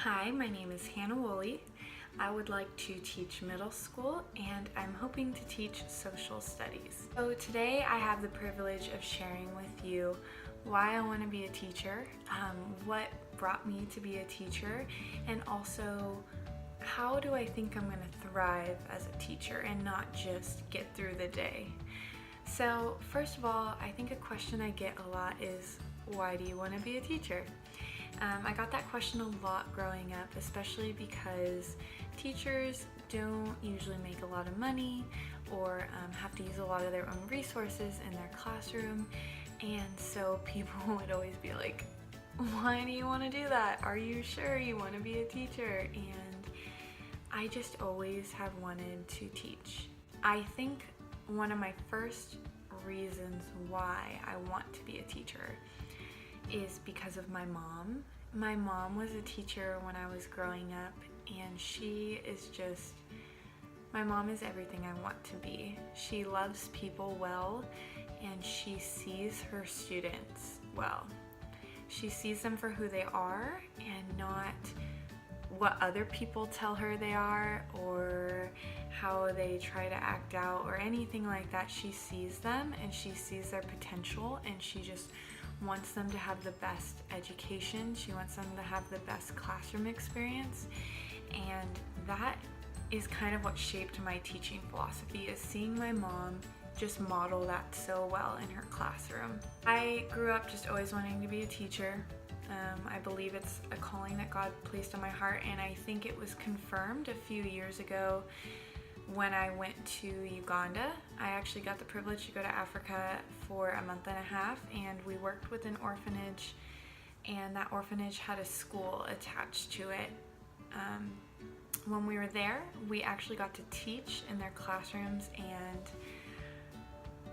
Hi, my name is Hannah Woolley. I would like to teach middle school and I'm hoping to teach social studies. So today I have the privilege of sharing with you why I want to be a teacher, what brought me to be a teacher, and also how do I think I'm going to thrive as a teacher and not just get through the day. So first of all, I think a question I get a lot is, why do you want to be a teacher? I got that question a lot growing up, especially because teachers don't usually make a lot of money or have to use a lot of their own resources in their classroom, and so people would always be like, why do you want to do that? Are you sure you want to be a teacher? And I just always have wanted to teach. I think one of my first reasons why I want to be a teacher is because of my mom. My mom was a teacher when I was growing up, and my mom is everything I want to be. She loves people well, and she sees her students well. She sees them for who they are and not what other people tell her they are or how they try to act out or anything like that. She sees them and she sees their potential, and she just wants them to have the best education. She wants them to have the best classroom experience, and that is kind of what shaped my teaching philosophy, is seeing my mom just model that so well in her classroom. I grew up just always wanting to be a teacher. I believe it's a calling that God placed on my heart, and I think it was confirmed a few years ago when I went to Uganda. I actually got the privilege to go to Africa for a month and a half, and we worked with an orphanage, and that orphanage had a school attached to it. When we were there, we actually got to teach in their classrooms, and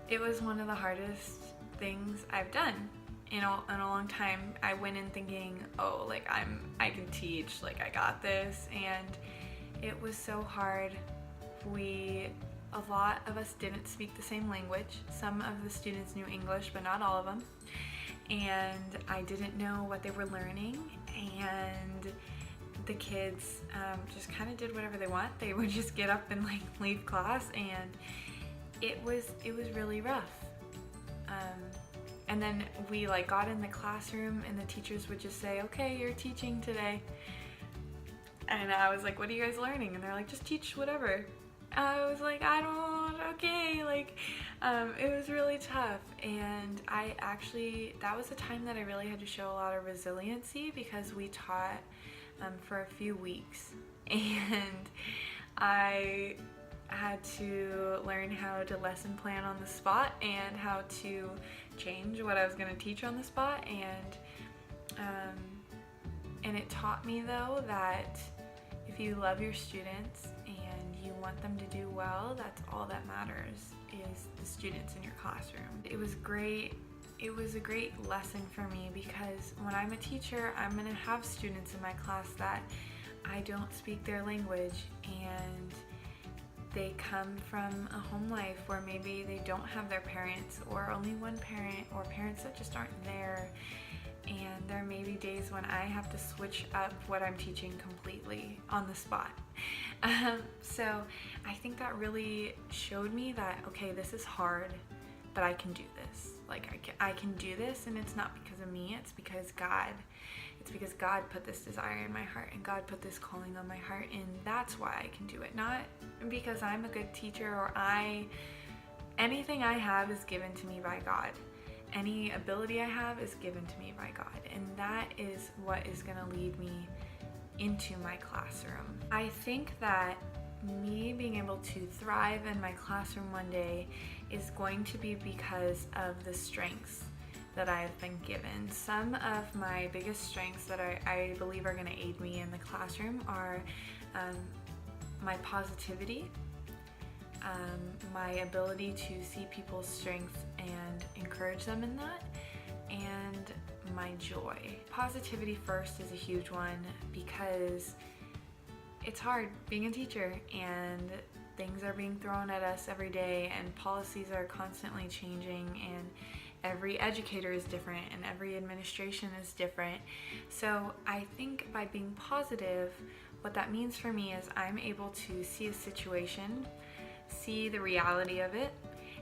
it was one of the hardest things I've done in a long time. I went in thinking, oh, like I can teach, like I got this, and it was so hard. A lot of us didn't speak the same language. Some of the students knew English, but not all of them. And I didn't know what they were learning, and the kids just kind of did whatever they want. They would just get up and like leave class, and it was really rough. And then we like got in the classroom, and the teachers would just say, okay, you're teaching today. And I was like, what are you guys learning? And they're like, just teach whatever. I was like, okay, like, it was really tough. And that was a time that I really had to show a lot of resiliency, because we taught for a few weeks, and I had to learn how to lesson plan on the spot and how to change what I was going to teach on the spot, and it taught me though that if you love your students and you want them to do well, that's all that matters, is the students in your classroom. It was great. It was a great lesson for me, because when I'm a teacher, I'm going to have students in my class that I don't speak their language, and they come from a home life where maybe they don't have their parents, or only one parent, or parents that just aren't there. And there may be days when I have to switch up what I'm teaching completely on the spot. So I think that really showed me that, okay, this is hard, but I can do this. Like I can do this, and it's not because of me, it's because God put this desire in my heart, and God put this calling on my heart, and that's why I can do it. Not because I'm a good teacher or anything I have is given to me by God. Any ability I have is given to me by God, and that is what is going to lead me into my classroom. I think that me being able to thrive in my classroom one day is going to be because of the strengths that I've been given. Some of my biggest strengths that I believe are going to aid me in the classroom are my positivity, my ability to see people's strengths and encourage them in that, and my joy. Positivity first is a huge one, because it's hard being a teacher, and things are being thrown at us every day, and policies are constantly changing, and every educator is different and every administration is different. So I think by being positive, what that means for me is I'm able to see a situation, see the reality of it,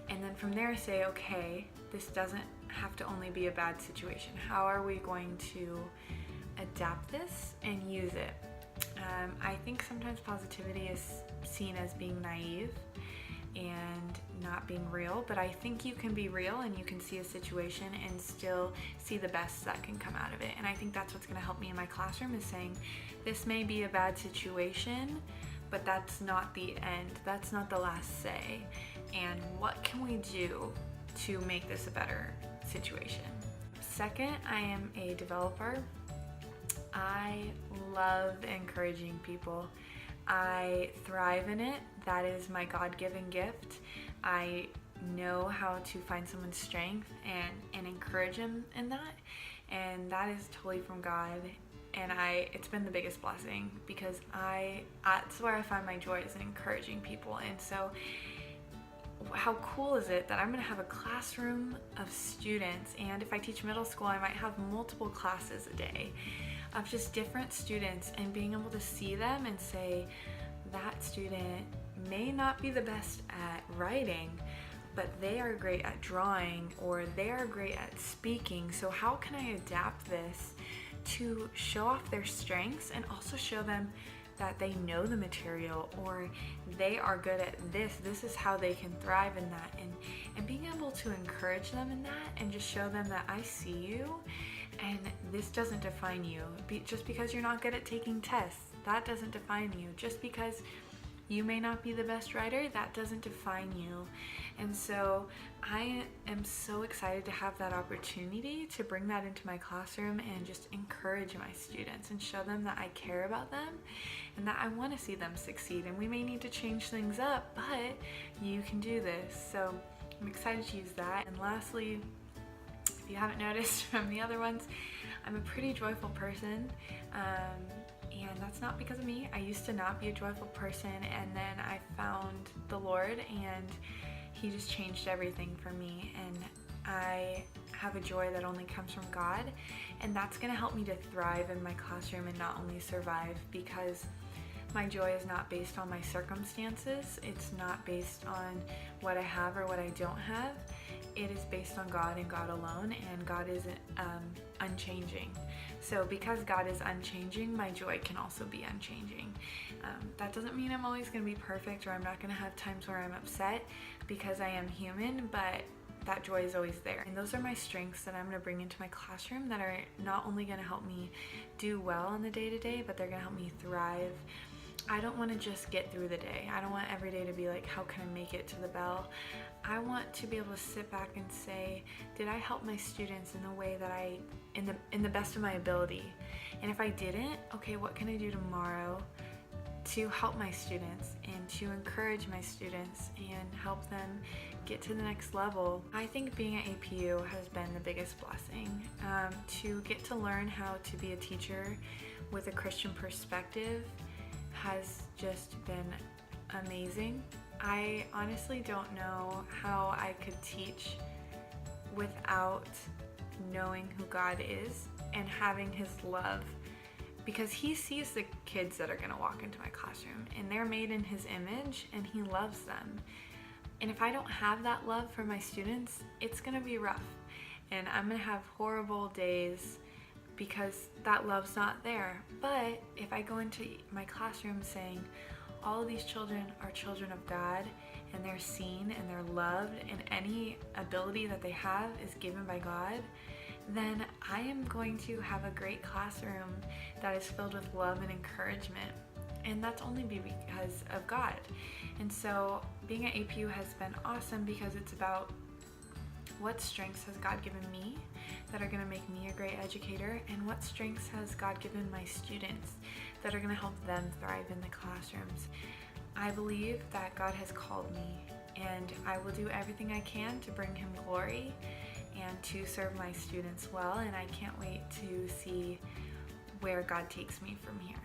and then from there say, okay, this doesn't have to only be a bad situation. How are we going to adapt this and use it? I think sometimes positivity is seen as being naive and not being real, but I think you can be real and you can see a situation and still see the best that can come out of it. And I think that's what's going to help me in my classroom, is saying this may be a bad situation, but that's not the end, that's not the last say, and what can we do to make this a better situation? Second, I am a developer. I love encouraging people. I thrive in it. That is my God-given gift. I know how to find someone's strength and encourage them in that, and that is totally from God. And it's been the biggest blessing, because that's where I find my joy, is in encouraging people. And so how cool is it that I'm going to have a classroom of students, and if I teach middle school, I might have multiple classes a day of just different students, and being able to see them and say, that student may not be the best at writing, but they are great at drawing, or they are great at speaking. So how can I adapt this to show off their strengths and also show them that they know the material, or they are good at this is how they can thrive in that, and being able to encourage them in that and just show them that I see you and this doesn't define you. Just because you're not good at taking tests, that doesn't define you. Just because you may not be the best writer, that doesn't define you. And so I am so excited to have that opportunity to bring that into my classroom and just encourage my students and show them that I care about them and that I want to see them succeed. And we may need to change things up, but you can do this. So I'm excited to use that. And lastly, if you haven't noticed from the other ones, I'm a pretty joyful person. And that's not because of me. I used to not be a joyful person, and then I found the Lord, and He just changed everything for me. And I have a joy that only comes from God, and that's going to help me to thrive in my classroom and not only survive, because my joy is not based on my circumstances. It's not based on what I have or what I don't have. It is based on God and God alone, and God is unchanging. So because God is unchanging, my joy can also be unchanging. That doesn't mean I'm always going to be perfect, or I'm not going to have times where I'm upset, because I am human, but that joy is always there. And those are my strengths that I'm going to bring into my classroom, that are not only going to help me do well in the day-to-day, but they're going to help me thrive. I don't want to just get through the day. I don't want every day to be like, how can I make it to the bell? I want to be able to sit back and say, did I help my students in the way that in the best of my ability? And if I didn't, okay, what can I do tomorrow to help my students and to encourage my students and help them get to the next level? I think being at APU has been the biggest blessing. To get to learn how to be a teacher with a Christian perspective has just been amazing. I honestly don't know how I could teach without knowing who God is and having His love, because He sees the kids that are going to walk into my classroom, and they're made in His image, and He loves them. And if I don't have that love for my students, it's going to be rough, and I'm going to have horrible days because that love's not there. But if I go into my classroom saying, all of these children are children of God, and they're seen and they're loved, and any ability that they have is given by God, then I am going to have a great classroom that is filled with love and encouragement. And that's only because of God. And so being at APU has been awesome, because it's about what strengths has God given me that are going to make me a great educator, and what strengths has God given my students that are going to help them thrive in the classrooms. I believe that God has called me, and I will do everything I can to bring Him glory and to serve my students well, and I can't wait to see where God takes me from here.